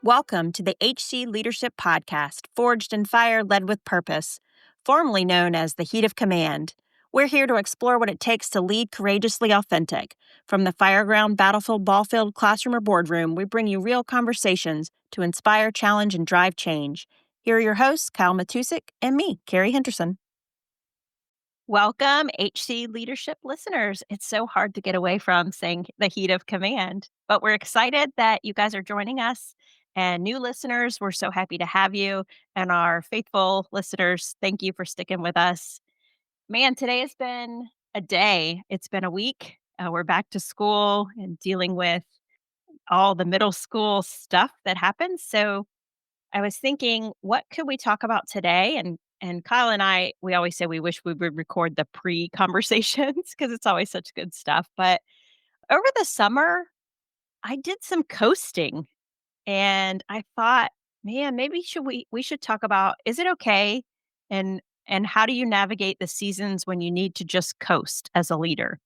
Welcome to the HC Leadership Podcast, forged in fire, led with purpose, formerly known as the Heat of Command. We're here to explore what it takes to lead courageously authentic. From the fireground, battlefield, ballfield, classroom, or boardroom, we bring you real conversations to inspire, challenge, and drive change. Here are your hosts, Kyle Matusik and me, Kerry Henderson. Welcome, HC Leadership listeners. It's so hard to get away from saying the Heat of Command, but we're excited that you guys are joining us. And new listeners, we're so happy to have you. And our faithful listeners, thank you for sticking with us. Man, today has been a day. It's been a week. We're back to school and dealing with all the middle school stuff that happens. So I was thinking, what could we talk about today? And Kyle and I, we always say we wish we would record the pre-conversations because it's always such good stuff. But over the summer, I did some coasting. And I thought, man, maybe we should talk about, is it okay? And how do you navigate the seasons when you need to just coast as a leader?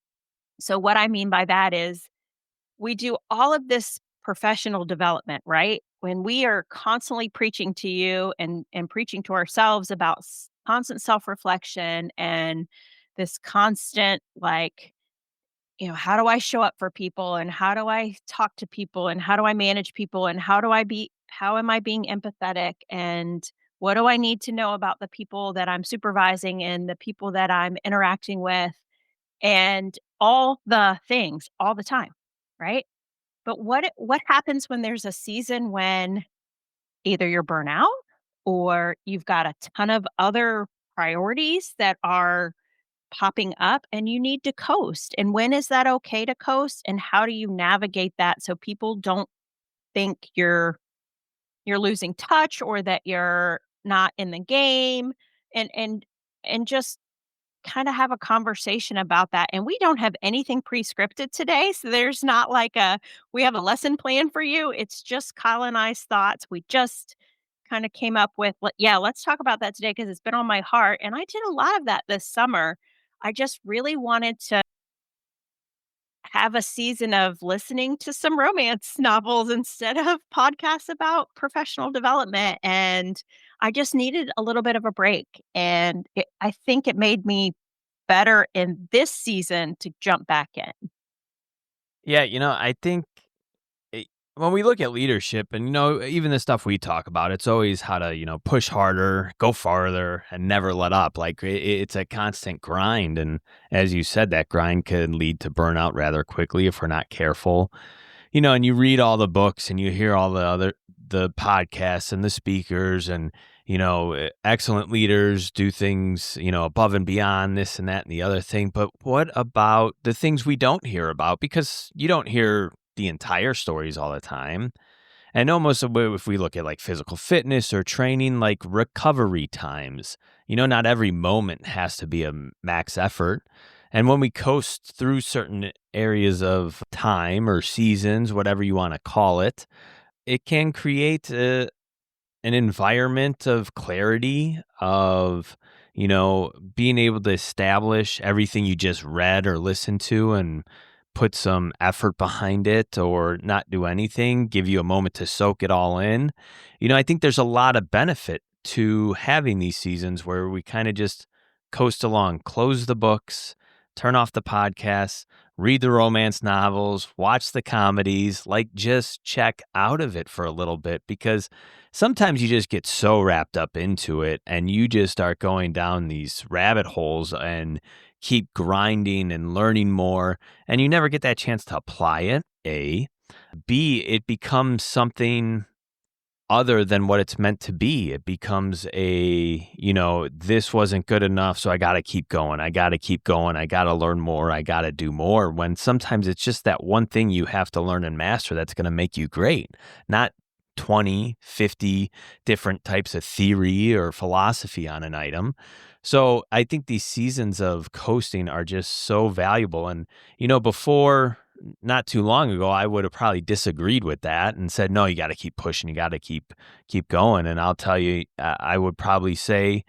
So what I mean by that is we do all of this professional development, right? When we are constantly preaching to you and preaching to ourselves about constant self-reflection and this constant how do I show up for people and how do I talk to people and how do I manage people and how am I being empathetic and what do I need to know about the people that I'm supervising and the people that I'm interacting with and all the things all the time, right? But what happens when there's a season when either you're burnout or you've got a ton of other priorities that are popping up and you need to coast. And when is that okay to coast? And how do you navigate that so people don't think you're losing touch or that you're not in the game and just kind of have a conversation about that. And we don't have anything pre-scripted today. So there's not like we have a lesson plan for you. It's just Kyle and I's thoughts. We just kind of came up with, yeah, let's talk about that today because it's been on my heart. And I did a lot of that this summer. I just really wanted to have a season of listening to some romance novels instead of podcasts about professional development. And I just needed a little bit of a break. And I think it made me better in this season to jump back in. Yeah, I think when we look at leadership and, even the stuff we talk about, it's always how to, push harder, go farther, and never let up. Like it's a constant grind. And as you said, that grind can lead to burnout rather quickly if we're not careful. And you read all the books and you hear all the podcasts and the speakers and, excellent leaders do things, above and beyond this and that and the other thing. But what about the things we don't hear about? Because you don't hear the entire stories all the time. And almost if we look at like physical fitness or training, like recovery times, not every moment has to be a max effort. And when we coast through certain areas of time or seasons, whatever you want to call it, it can create an environment of clarity, of, being able to establish everything you just read or listened to and put some effort behind it or not do anything, give you a moment to soak it all in. I think there's a lot of benefit to having these seasons where we kind of just coast along, close the books, turn off the podcasts, read the romance novels, watch the comedies, like just check out of it for a little bit because sometimes you just get so wrapped up into it and you just start going down these rabbit holes and keep grinding and learning more, and you never get that chance to apply it, A. B, it becomes something other than what it's meant to be. It becomes this wasn't good enough, so I got to keep going. I got to keep going. I got to learn more. I got to do more. When sometimes it's just that one thing you have to learn and master that's going to make you great, not 20, 50 different types of theory or philosophy on an item. So I think these seasons of coasting are just so valuable. And, before not too long ago, I would have probably disagreed with that and said, no, you got to keep pushing. You got to keep going. And I'll tell you, I would probably say,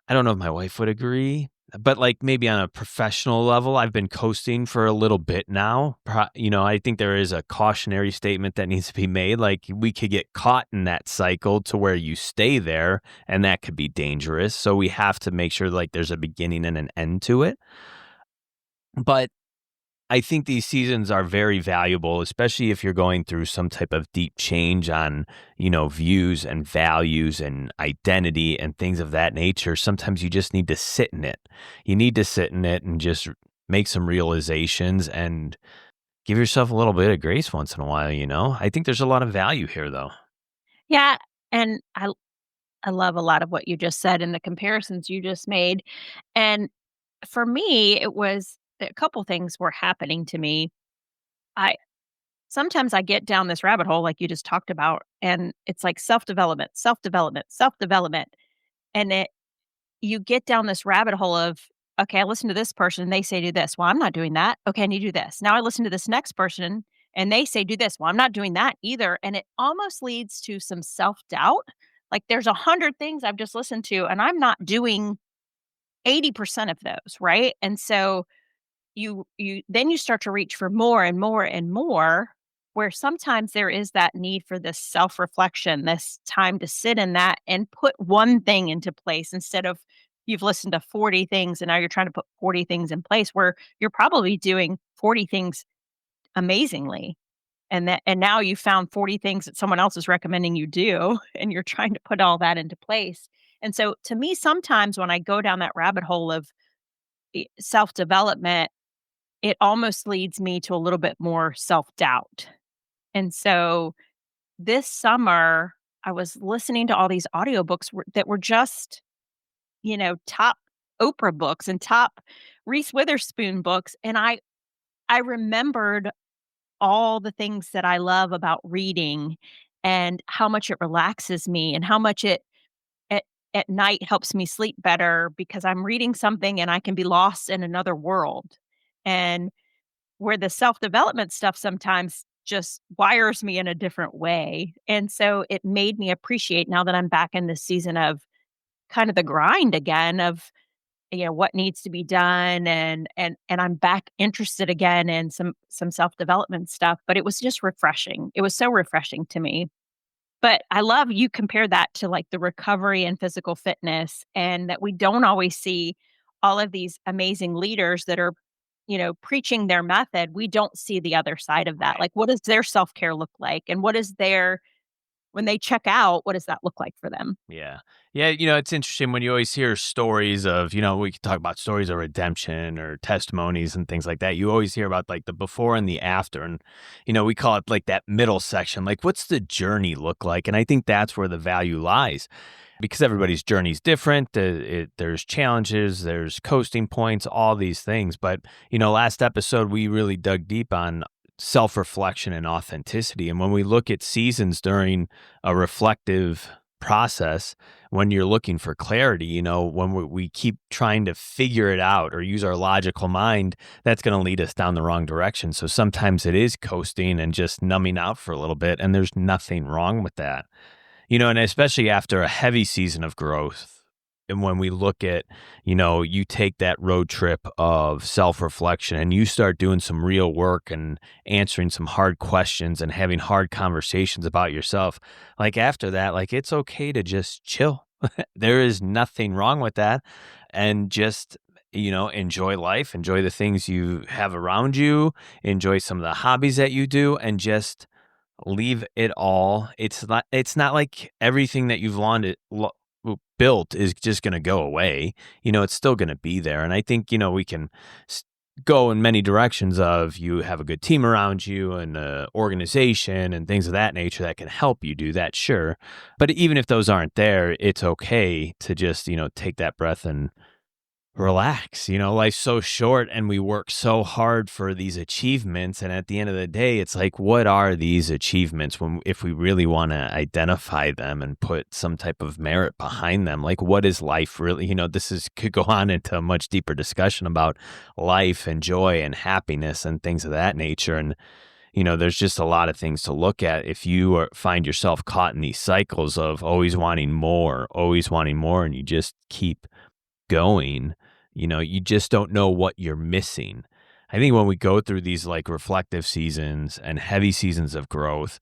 I don't know if my wife would agree, But, like, maybe on a professional level, I've been coasting for a little bit now. I think there is a cautionary statement that needs to be made, like, we could get caught in that cycle to where you stay there, and that could be dangerous, so we have to make sure, like, there's a beginning and an end to it. But I think these seasons are very valuable, especially if you're going through some type of deep change on, views and values and identity and things of that nature. Sometimes you just need to sit in it. You need to sit in it and just make some realizations and give yourself a little bit of grace once in a while. I think there's a lot of value here, though. Yeah, and I love a lot of what you just said and the comparisons you just made. And for me, it was a couple things were happening to me. I Sometimes I get down this rabbit hole like you just talked about, and it's like self-development, self-development, self-development. And you get down this rabbit hole of, okay, I listen to this person, they say do this. Well, I'm not doing that. Okay, and you do this. Now I listen to this next person and they say do this. Well, I'm not doing that either. And it almost leads to some self-doubt. Like there's 100 things I've just listened to and I'm not doing 80% of those, right? And so you start to reach for more and more and more, where sometimes there is that need for this self-reflection, this time to sit in that and put one thing into place instead of you've listened to 40 things and now you're trying to put 40 things in place where you're probably doing 40 things amazingly. And now you found 40 things that someone else is recommending you do, and you're trying to put all that into place. And so to me, sometimes when I go down that rabbit hole of self-development, it almost leads me to a little bit more self-doubt. And so this summer, I was listening to all these audiobooks that were just, top Oprah books and top Reese Witherspoon books. And I remembered all the things that I love about reading and how much it relaxes me and how much it at, at night helps me sleep better because I'm reading something and I can be lost in another world. And where the self-development stuff sometimes just wires me in a different way, and so it made me appreciate now that I'm back in this season of kind of the grind again of, what needs to be done and I'm back interested again in some self-development stuff, but it was just refreshing. It was so refreshing to me. But I love you compare that to, like, the recovery and physical fitness, and that we don't always see all of these amazing leaders that are, preaching their method. We don't see the other side of that. Right. Like, what does their self-care look like? And what is their when they check out, what does that look like for them? Yeah. Yeah, it's interesting when you always hear stories of, we can talk about stories of redemption or testimonies and things like that. You always hear about like the before and the after. And, we call it like that middle section. Like, what's the journey look like? And I think that's where the value lies because everybody's journey is different. There's challenges, there's coasting points, all these things. But, last episode, we really dug deep on self reflection and authenticity. And when we look at seasons during a reflective process, when you're looking for clarity, when we keep trying to figure it out or use our logical mind, that's going to lead us down the wrong direction. So sometimes it is coasting and just numbing out for a little bit. And there's nothing wrong with that. And especially after a heavy season of growth. And when we look at, you take that road trip of self reflection and you start doing some real work and answering some hard questions and having hard conversations about yourself. Like after that, like it's okay to just chill. There is nothing wrong with that. And just, enjoy life, enjoy the things you have around you, enjoy some of the hobbies that you do, and just leave it all. It's not like everything that you've built is just going to go away. It's still going to be there. And I think, we can go in many directions of you have a good team around you and organization and things of that nature that can help you do that. Sure. But even if those aren't there, it's okay to just, take that breath and relax. Life's so short and we work so hard for these achievements. And at the end of the day, it's like, what are these achievements if we really want to identify them and put some type of merit behind them? Like, what is life really? Could go on into a much deeper discussion about life and joy and happiness and things of that nature. And, there's just a lot of things to look at. If you find yourself caught in these cycles of always wanting more, and you just keep going, You just don't know what you're missing. I think when we go through these like reflective seasons and heavy seasons of growth,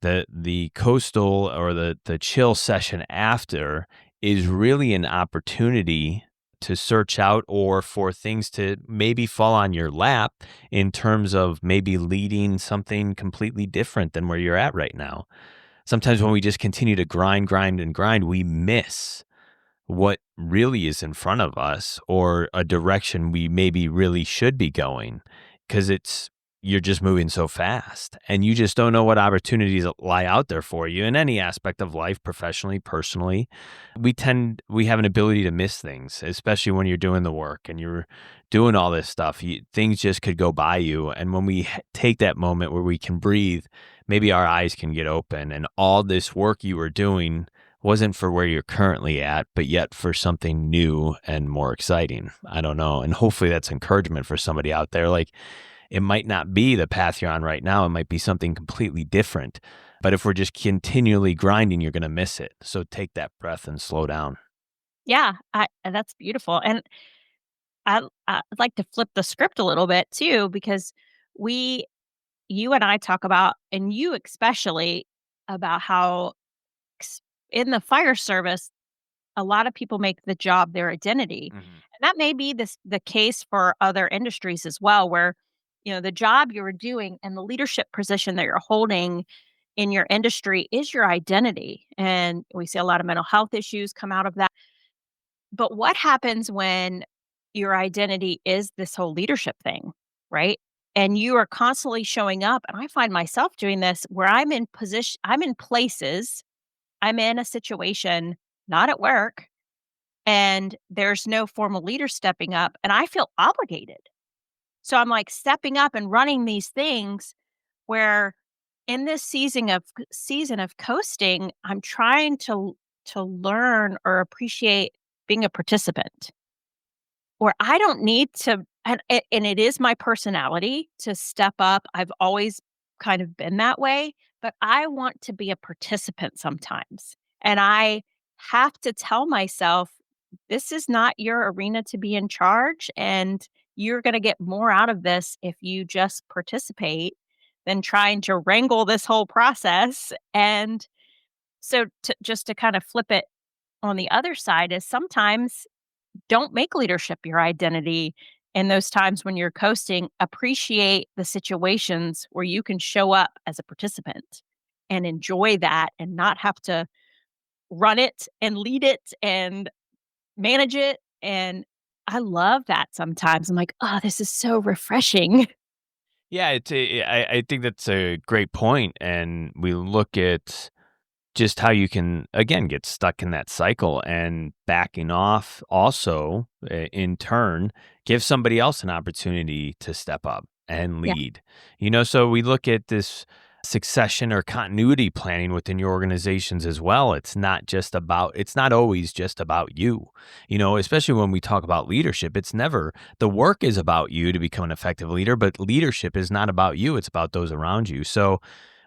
the coastal or the chill session after is really an opportunity to search out or for things to maybe fall on your lap in terms of maybe leading something completely different than where you're at right now. Sometimes when we just continue to grind, grind, and grind, we miss what really is in front of us or a direction we maybe really should be going because you're just moving so fast and you just don't know what opportunities lie out there for you in any aspect of life, professionally, personally. We have an ability to miss things, especially when you're doing the work and you're doing all this stuff. Things just could go by you, and when we take that moment where we can breathe, maybe our eyes can get open and all this work you were doing wasn't for where you're currently at, but yet for something new and more exciting. I don't know. And hopefully that's encouragement for somebody out there. Like, it might not be the path you're on right now. It might be something completely different. But if we're just continually grinding, you're going to miss it. So take that breath and slow down. Yeah, that's beautiful, and I'd like to flip the script a little bit too because we you and I talk about, and you especially, about how ex in the fire service, a lot of people make the job their identity. Mhm. And that may be the case for other industries as well, where, the job you're doing and the leadership position that you're holding in your industry is your identity. And we see a lot of mental health issues come out of that. But what happens when your identity is this whole leadership thing, right? And you are constantly showing up. And I find myself doing this where I'm in places, I'm in a situation, not at work, and there's no formal leader stepping up, and I feel obligated. So I'm like stepping up and running these things where in this season of coasting, I'm trying to learn or appreciate being a participant. Or I don't need to, and it is my personality to step up. I've always kind of been that way, but I want to be a participant sometimes. And I have to tell myself, this is not your arena to be in charge, and you're going to get more out of this if you just participate than trying to wrangle this whole process. And so, just to kind of flip it on the other side, is sometimes don't make leadership your identity. In those times when you're coasting, appreciate the situations where you can show up as a participant and enjoy that and not have to run it and lead it and manage it. And I love that sometimes. I'm like, oh, this is so refreshing. Yeah, I think that's a great point. And we look at just how you can again get stuck in that cycle and backing off also in turn give somebody else an opportunity to step up and Yeah. lead. So we look at this succession or continuity planning within your organizations as well. It's not always just about you. Especially when we talk about leadership, it's never the work is about you to become an effective leader, but leadership is not about you, it's about those around you. So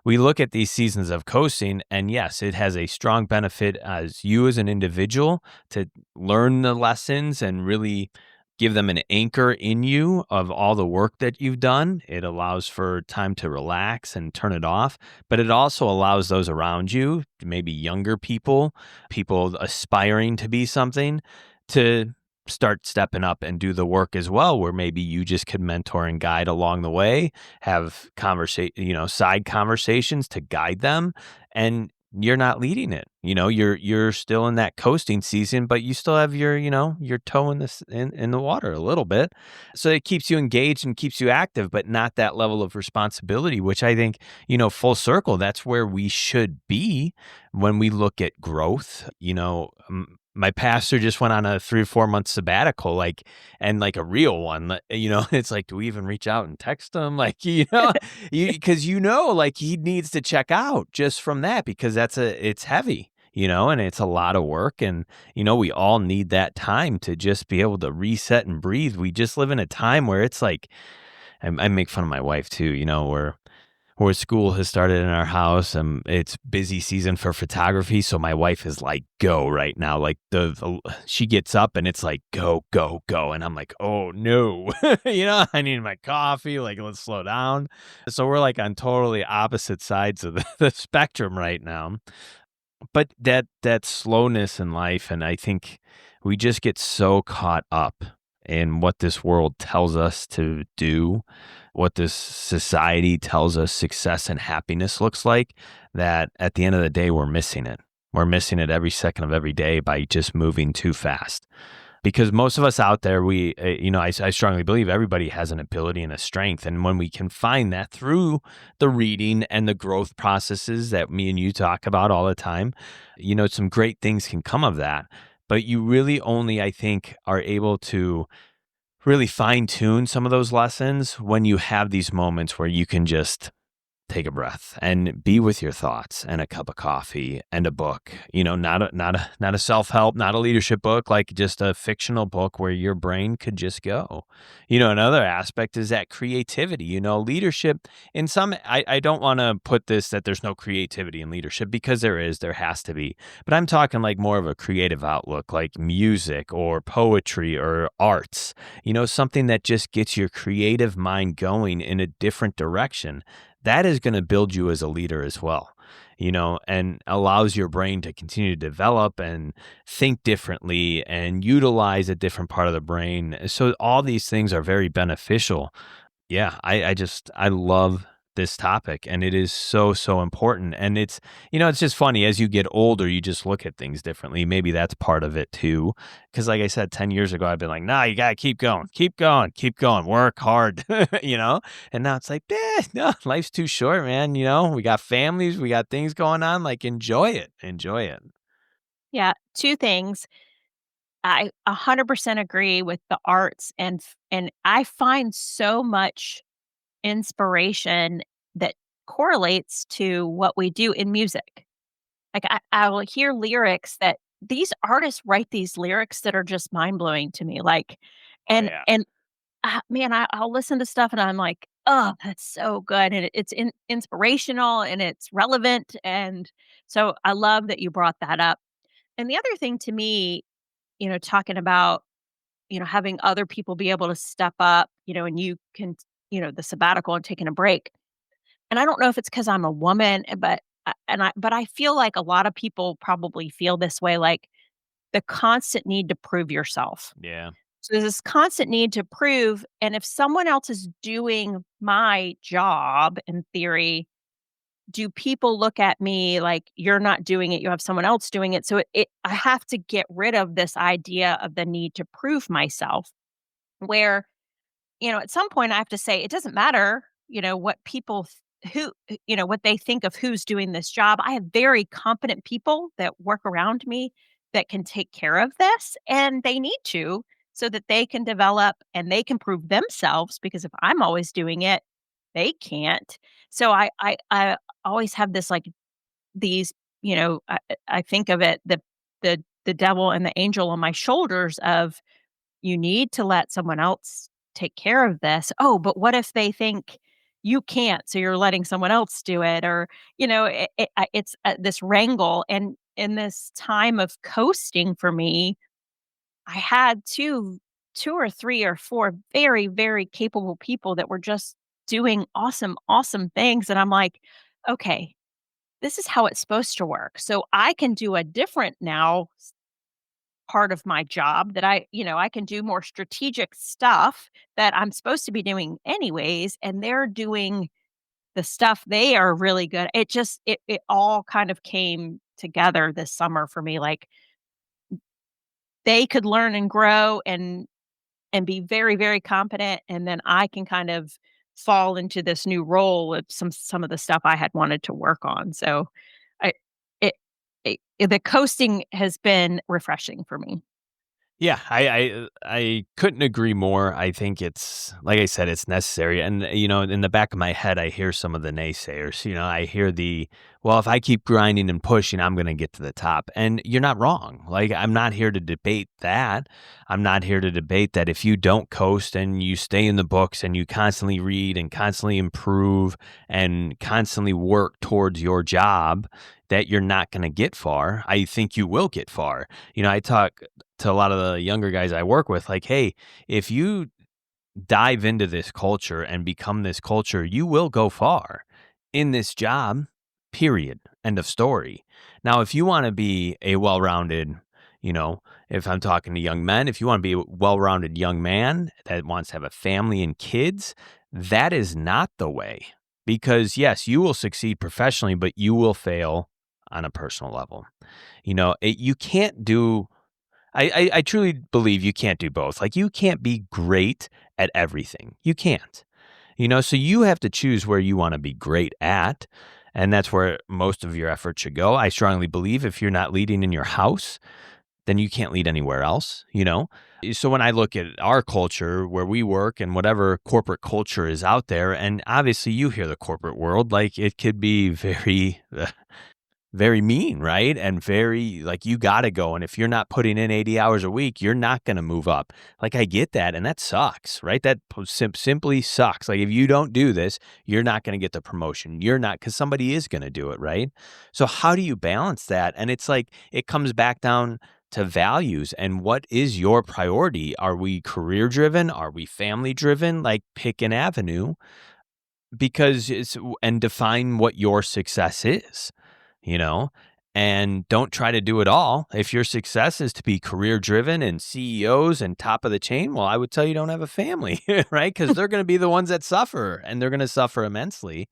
we look at these seasons of coasting, and yes, it has a strong benefit as you as an individual to learn the lessons and really give them an anchor in you of all the work that you've done. It allows for time to relax and turn it off, but it also allows those around you, maybe younger people aspiring to be something, to start stepping up and do the work as well, where maybe you just could mentor and guide along the way, have side conversations to guide them, and you're not leading it. You're still in that coasting season, but you still have your toe in the water a little bit. So it keeps you engaged and keeps you active, but not that level of responsibility, which I think, full circle, that's where we should be when we look at growth. My pastor just went on a 3 or 4 month sabbatical, and like a real one, it's like, do we even reach out and text him? Like, because, like he needs to check out just from that because it's heavy, and it's a lot of work. And, we all need that time to just be able to reset and breathe. We just live in a time where it's like, I make fun of my wife too, where where school has started in our house and it's busy season for photography. So my wife is like, go right now. Like she gets up and it's like, go, go, go. And I'm like, oh no, I need my coffee. Like, let's slow down. So we're like on totally opposite sides of the spectrum right now. But that slowness in life, and I think we just get so caught up in what this world tells us to do, what this society tells us success and happiness looks like, that at the end of the day, we're missing it. We're missing it every second of every day by just moving too fast. Because most of us out there, I strongly believe everybody has an ability and a strength. And when we can find that through the reading and the growth processes that me and you talk about all the time, some great things can come of that. But you really only, I think, are able to really fine tune some of those lessons when you have these moments where you can just take a breath and be with your thoughts and a cup of coffee and a book, not a self-help, not a leadership book, like just a fictional book where your brain could just go. Another aspect is that creativity, leadership in some, I don't want to put this that there's no creativity in leadership, because there has to be, but I'm talking like more of a creative outlook, like music or poetry or arts, something that just gets your creative mind going in a different direction. That is going to build you as a leader as well, and allows your brain to continue to develop and think differently and utilize a different part of the brain. So all these things are very beneficial. Yeah, I love this topic, and it is so, so important. And it's just funny as you get older, you just look at things differently. Maybe that's part of it too. Cause like I said, 10 years ago, I've been like, nah, you gotta keep going, work hard, and now it's like, no, life's too short, man. We got families, we got things going on, like enjoy it. Yeah, 2 things. I 100% agree with the arts, and I find so much inspiration that correlates to what we do in music. Like, I will hear lyrics that these artists write these lyrics that are just mind-blowing to me, like, Oh and yeah. and, man, I'll listen to stuff and I'm like, "Oh, that's so good," and it's inspirational and it's relevant, and so I love that you brought that up. And the other thing to me, talking about, having other people be able to step up, and you can, the sabbatical and taking a break. And I don't know if it's because 'cause I'm a woman, but I feel like a lot of people probably feel this way, like the constant need to prove yourself. Yeah. So there's this constant need to prove, and if someone else is doing my job in theory, do people look at me like, "You're not doing it, you have someone else doing it?" So I have to get rid of this idea of the need to prove myself, where, at some point I have to say, it doesn't matter, what people what they think of who's doing this job. I have very competent people that work around me that can take care of this, and they need to, so that they can develop and they can prove themselves, because if I'm always doing it, they can't. So I always have this, like, these, I think of it, the devil and the angel on my shoulders of, you need to let someone else take care of this. Oh, but what if they think you can't, so you're letting someone else do it? Or, it's this wrangle. And in this time of coasting for me, I had two or three or four very, very capable people that were just doing awesome, awesome things. And I'm like, okay, this is how it's supposed to work. So I can do a different now part of my job that I can do more strategic stuff that I'm supposed to be doing anyways, and they're doing the stuff they are really good. It all kind of came together this summer for me, like, they could learn and grow and be very, very competent, and then I can kind of fall into this new role of some of the stuff I had wanted to work on. So I it the coasting has been refreshing for me. Yeah, I couldn't agree more. I think it's like I said, it's necessary. And in the back of my head, I hear some of the naysayers. I hear well, if I keep grinding and pushing, I'm going to get to the top. And you're not wrong. Like I'm not here to debate that. I'm not here to debate that if you don't coast and you stay in the books and you constantly read and constantly improve and constantly work towards your job, that you're not going to get far. I think you will get far. I talk to a lot of the younger guys I work with, like, hey, if you dive into this culture and become this culture, you will go far in this job, period. End of story. Now, if you want to be a well rounded, you know, if I'm talking to young men, if you want to be a well rounded young man that wants to have a family and kids, that is not the way. Because yes, you will succeed professionally, but you will fail on a personal level. You can't do I truly believe you can't do both. Like, you can't be great at everything. You can't. So you have to choose where you wanna be great at, and that's where most of your effort should go. I strongly believe if you're not leading in your house, then you can't lead anywhere else? So when I look at our culture where we work and whatever corporate culture is out there, and obviously you hear the corporate world, like, it could be very mean, right? And very like you got to go. And if you're not putting in 80 hours a week, you're not going to move up. Like I get that. And that sucks, right? That simply sucks. Like if you don't do this, you're not going to get the promotion. You're not, because somebody is going to do it, right? So how do you balance that? And it's like, it comes back down to values and what is your priority? Are we career driven? Are we family driven? Like pick an avenue because and define what your success is, you know? And don't try to do it all. If your success is to be career driven and CEOs and top of the chain, well, I would tell you don't have a family, right? Because they're going to be the ones that suffer and they're going to suffer immensely.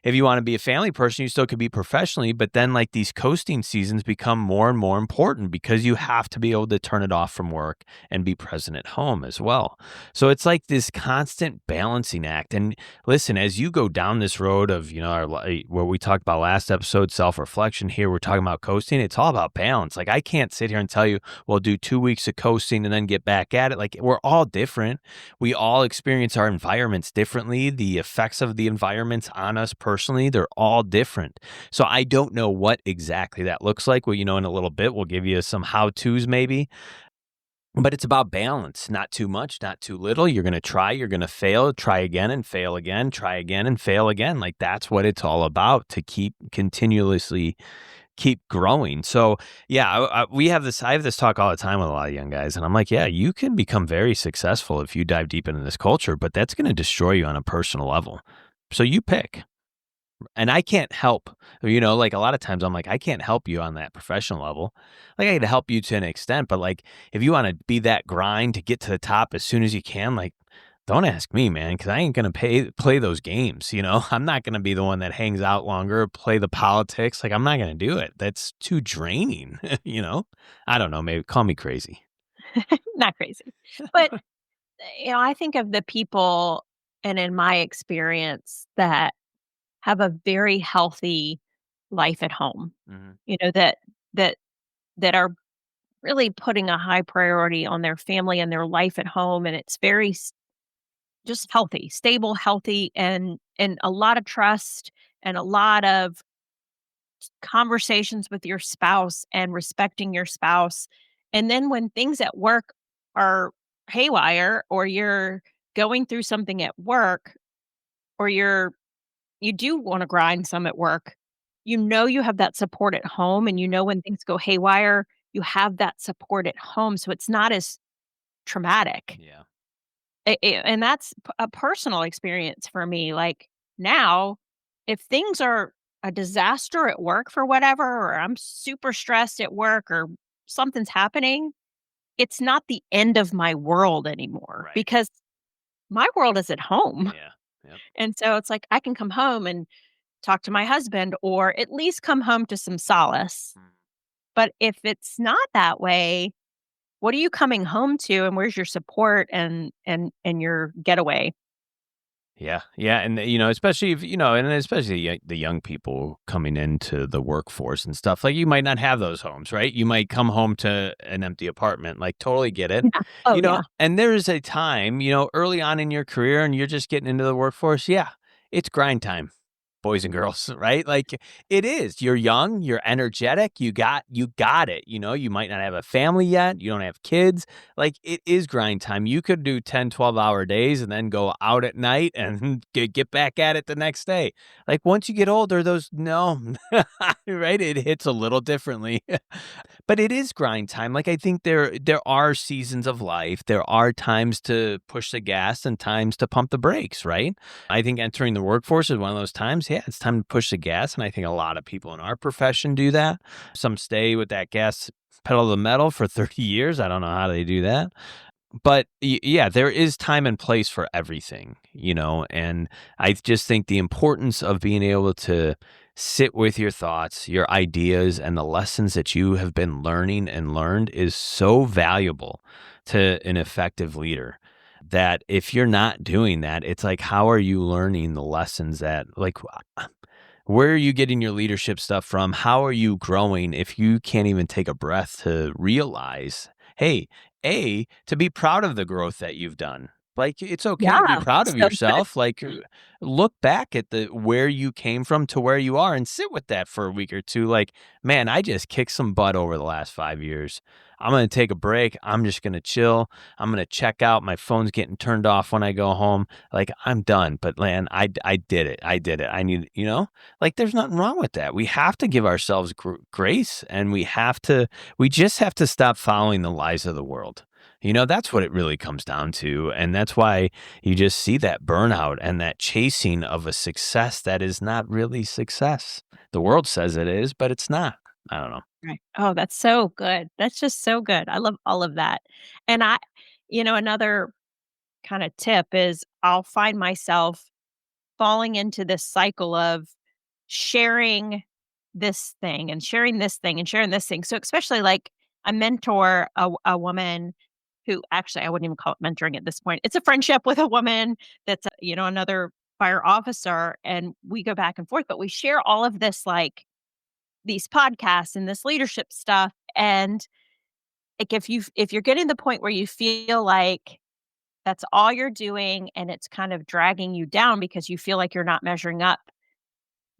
If you want to be a family person, you still could be professionally, but then like these coasting seasons become more and more important because you have to be able to turn it off from work and be present at home as well. So it's like this constant balancing act. And listen, as you go down this road of, where we talked about last episode, self-reflection, here we're talking about coasting. It's all about balance. Like I can't sit here and tell you, well, do 2 weeks of coasting and then get back at it. Like we're all different. We all experience our environments differently. The effects of the environments on us personally, they're all different. So I don't know what exactly that looks like. Well, in a little bit, we'll give you some how to's maybe, but it's about balance, not too much, not too little. You're going to try, you're going to fail, try again and fail again, try again and fail again. Like that's what it's all about to keep continuously keep growing. So yeah, I have this talk all the time with a lot of young guys, and I'm like, yeah, you can become very successful if you dive deep into this culture, but that's going to destroy you on a personal level. So you pick. And I can't help, like a lot of times I'm like, I can't help you on that professional level. Like I can help you to an extent, but like if you want to be that grind to get to the top as soon as you can, like don't ask me, man, because I ain't gonna play those games. I'm not gonna be the one that hangs out longer, play the politics. Like I'm not gonna do it. That's too draining. I don't know. Maybe call me crazy. Not crazy. But, I think of the people and in my experience that have a very healthy life at home, Hmm. that that that are really putting a high priority on their family and their life at home, and it's very just healthy, stable, healthy, and a lot of trust and a lot of conversations with your spouse and respecting your spouse. And then when things at work are haywire or you're going through something at work or you do want to grind some at work, you have that support at home and when things go haywire, you have that support at home so it's not as traumatic. Yeah. And that's a personal experience for me. Like now, if things are a disaster at work for whatever, or I'm super stressed at work, or something's happening, it's not the end of my world anymore Right. because my world is at home. Yeah. Yep. And so it's like I can come home and talk to my husband, or at least come home to some solace. Mm. But if it's not that way, what are you coming home to, and where's your support and your getaway? Yeah, yeah, and, especially if and especially the young people coming into the workforce and stuff, like, you might not have those homes, right? You might come home to an empty apartment, like, totally get it. Yeah. Oh, yeah. And there is a time, early on in your career and you're just getting into the workforce, yeah, it's grind time, boys and girls, right? Like, it is. You're young, you're energetic, you got it, you might not have a family yet, you don't have kids, like, it is grind time. You could do 10, 12-hour days and then go out at night and get back at it the next day. Like, once you get older, those no, right? It hits a little differently. But it is grind time. Like, I think there are seasons of life. There are times to push the gas and times to pump the brakes, right? I think entering the workforce is one of those times. Yeah, it's time to push the gas. And I think a lot of people in our profession do that. Some stay with that gas pedal to the metal for 30 years. I don't know how they do that. But yeah, there is time and place for everything, and I just think the importance of being able to sit with your thoughts, your ideas, and the lessons that you have been learning and learned is so valuable to an effective leader that if you're not doing that, it's like, how are you learning the lessons that, like, where are you getting your leadership stuff from? How are you growing if you can't even take a breath to realize, hey, to be proud of the growth that you've done. Like, it's okay to be Yeah. proud of So good. yourself. Like, look back at the where you came from to where you are and sit with that for a week or two. Like, man, I just kicked some butt over the last 5 years. I'm going to take a break. I'm just going to chill. I'm going to check out. My phone's getting turned off when I go home. Like, I'm done. But man, I did it. I did it. I need, like, there's nothing wrong with that. We have to give ourselves grace, and we just have to stop following the lies of the world. That's what it really comes down to. And that's why you just see that burnout and that chasing of a success that is not really success. The world says it is, but it's not. I don't know. Right. Oh, that's so good. That's just so good. I love all of that. And another kind of tip is I'll find myself falling into this cycle of sharing this thing and sharing this thing and sharing this thing. So especially like I mentor a woman who actually I wouldn't even call it mentoring at this point. It's a friendship with a woman that's another fire officer, and we go back and forth, but we share all of this like these podcasts and this leadership stuff. And like if you're getting the point where you feel like that's all you're doing and it's kind of dragging you down because you feel like you're not measuring up,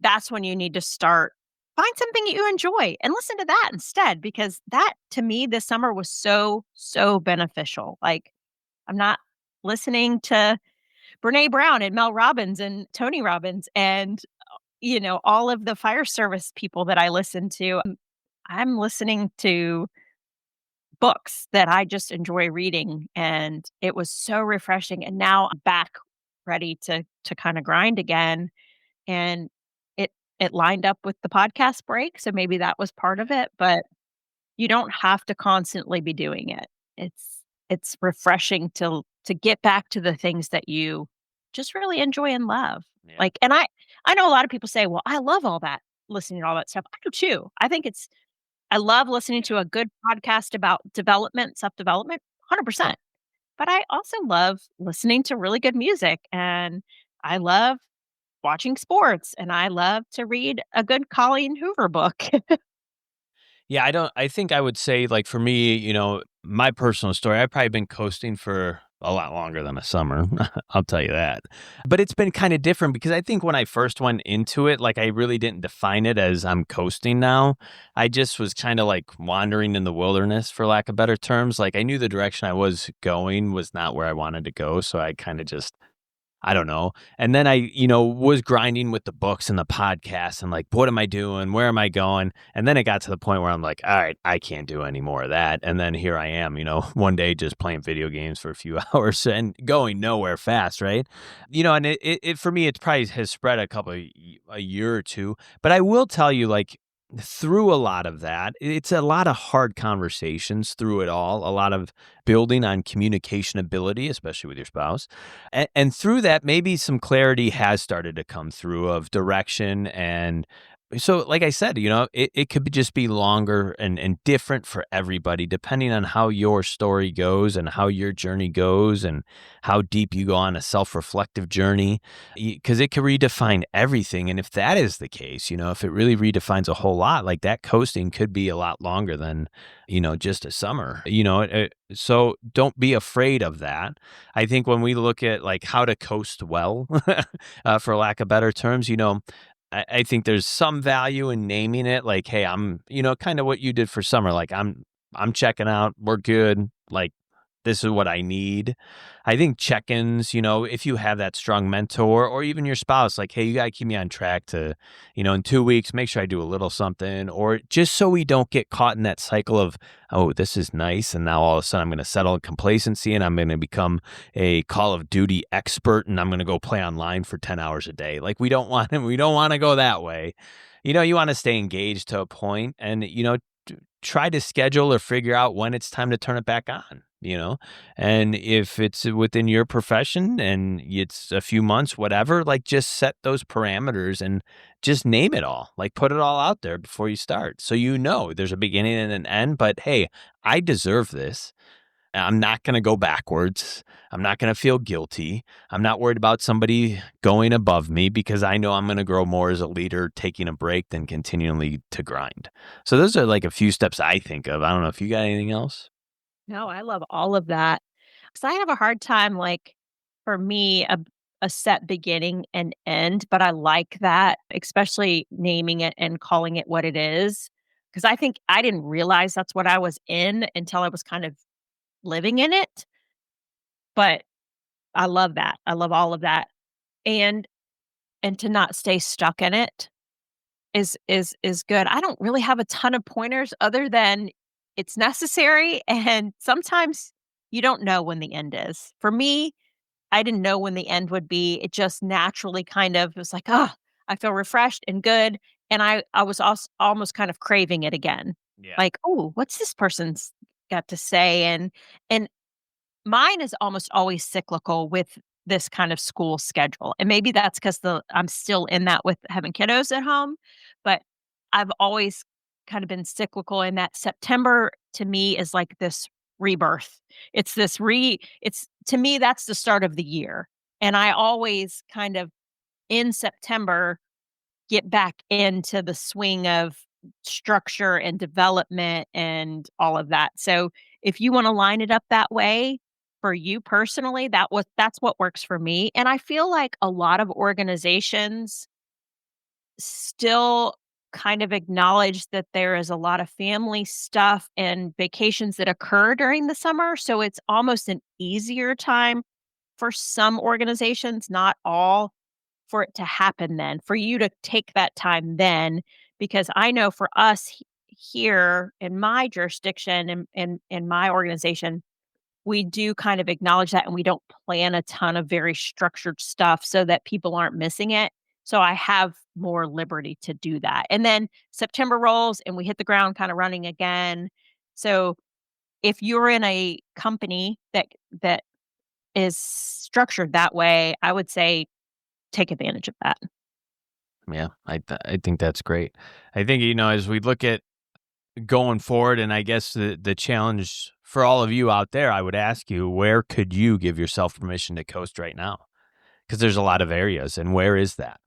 that's when you need to start find something that you enjoy and listen to that instead, because that to me this summer was so, so beneficial. Like I'm not listening to Brene Brown and Mel Robbins and Tony Robbins and all of the fire service people that I listen to. I'm listening to books that I just enjoy reading, and it was so refreshing, and now I'm back ready to kinda grind again, and it it lined up with the podcast break, so maybe that was part of it, but you don't have to constantly be doing it. It's refreshing to get back to the things that you just really enjoy and love. Yeah. Like, and I know a lot of people say, "Well, I love all that, listening to all that stuff." I do too. I love listening to a good podcast about development, self-development, 100%. But I also love listening to really good music, and I love watching sports, and I love to read a good Colleen Hoover book. Yeah, I think I would say, like, for me, my personal story, I've probably been coasting for a lot longer than a summer. I'll tell you that. But it's been kind of different because I think when I first went into it, like, I really didn't define it as I'm coasting now. I just was kind of like wandering in the wilderness, for lack of better terms. Like, I knew the direction I was going was not where I wanted to go. So I kind of just I don't know. And then I, was grinding with the books and the podcasts and like, what am I doing? Where am I going? And then it got to the point where I'm like, all right, I can't do any more of that. And then here I am, one day just playing video games for a few hours and going nowhere fast, right? And it for me, it probably has spread a year or two. But I will tell you, like, through a lot of that, it's a lot of hard conversations through it all, a lot of building on communication ability, especially with your spouse. And through that, maybe some clarity has started to come through of direction and So, like I said, it could just be longer and different for everybody, depending on how your story goes and how your journey goes and how deep you go on a self-reflective journey, because it could redefine everything. And if that is the case, if it really redefines a whole lot, like that coasting could be a lot longer than, just a summer, so don't be afraid of that. I think when we look at like how to coast well, for lack of better terms, I think there's some value in naming it like, hey, I'm, kind of what you did for summer. Like I'm checking out. We're good. Like this is what I need. I think check-ins, if you have that strong mentor or even your spouse, like, hey, you gotta keep me on track to, in 2 weeks, make sure I do a little something, or just so we don't get caught in that cycle of, oh, this is nice. And now all of a sudden I'm gonna settle in complacency and I'm gonna become a Call of Duty expert and I'm gonna go play online for 10 hours a day. Like we don't want to go that way. You want to stay engaged to a point and, try to schedule or figure out when it's time to turn it back on, and if it's within your profession and it's a few months, whatever, like just set those parameters and just name it all, like put it all out there before you start. So, there's a beginning and an end, but hey, I deserve this. I'm not going to go backwards. I'm not going to feel guilty. I'm not worried about somebody going above me because I know I'm going to grow more as a leader taking a break than continually to grind. So those are like a few steps I think of. I don't know if you got anything else. No, I love all of that. 'Cause I have a hard time, like, for me, a set beginning and end, but I like that, especially naming it and calling it what it is. Because I think I didn't realize that's what I was in until I was kind of living in it, but I love that. I love all of that. And and to not stay stuck in it is good. I don't really have a ton of pointers other than it's necessary, and sometimes you don't know when the end is. For me, I didn't know when the end would be. It just naturally kind of was like, "Oh, I feel refreshed and good," and I was almost kind of craving it again. Yeah. Like, "Oh, what's this person's got to say?" And mine is almost always cyclical with this kind of school schedule, and maybe that's because the I'm still in that with having kiddos at home, but I've always kind of been cyclical in that September to me is like this rebirth. It's to me, that's the start of the year, and I always kind of in September get back into the swing of structure and development and all of that. So, if you wanna line it up that way for you personally, that's what works for me, and I feel like a lot of organizations still kind of acknowledge that there is a lot of family stuff and vacations that occur during the summer, so it's almost an easier time for some organizations, not all, for it to happen then, for you to take that time then, because I know for us here in my jurisdiction and in my organization, we do kind of acknowledge that and we don't plan a ton of very structured stuff so that people aren't missing it. So I have more liberty to do that. And then September rolls and we hit the ground kind of running again. So if you're in a company that is structured that way, I would say take advantage of that. Yeah, I think that's great. I think, as we look at going forward, and I guess the challenge for all of you out there, I would ask you, where could you give yourself permission to coast right now? Because there's a lot of areas, and where is that?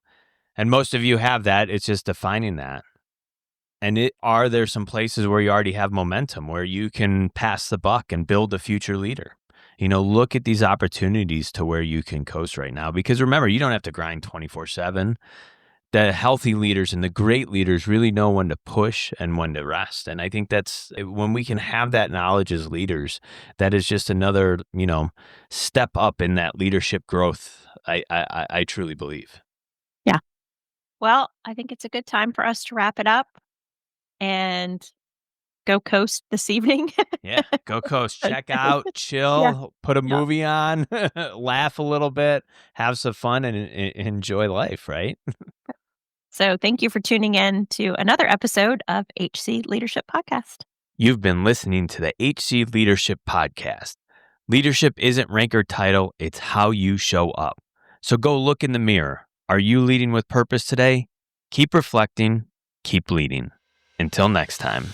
And most of you have that. It's just defining that. And are there some places where you already have momentum, where you can pass the buck and build a future leader? Look at these opportunities to where you can coast right now. Because remember, you don't have to grind 24/7. The healthy leaders and the great leaders really know when to push and when to rest. And I think that's when we can have that knowledge as leaders, that is just another, step up in that leadership growth. I truly believe. Yeah. Well, I think it's a good time for us to wrap it up and go coast this evening. Yeah. Go coast, check out, Yeah. chill, put a Yeah. movie on, laugh a little bit, have some fun and enjoy life, right? So thank you for tuning in to another episode of HC Leadership Podcast. You've been listening to the HC Leadership Podcast. Leadership isn't rank or title, it's how you show up. So go look in the mirror. Are you leading with purpose today? Keep reflecting keep leading. Until next time.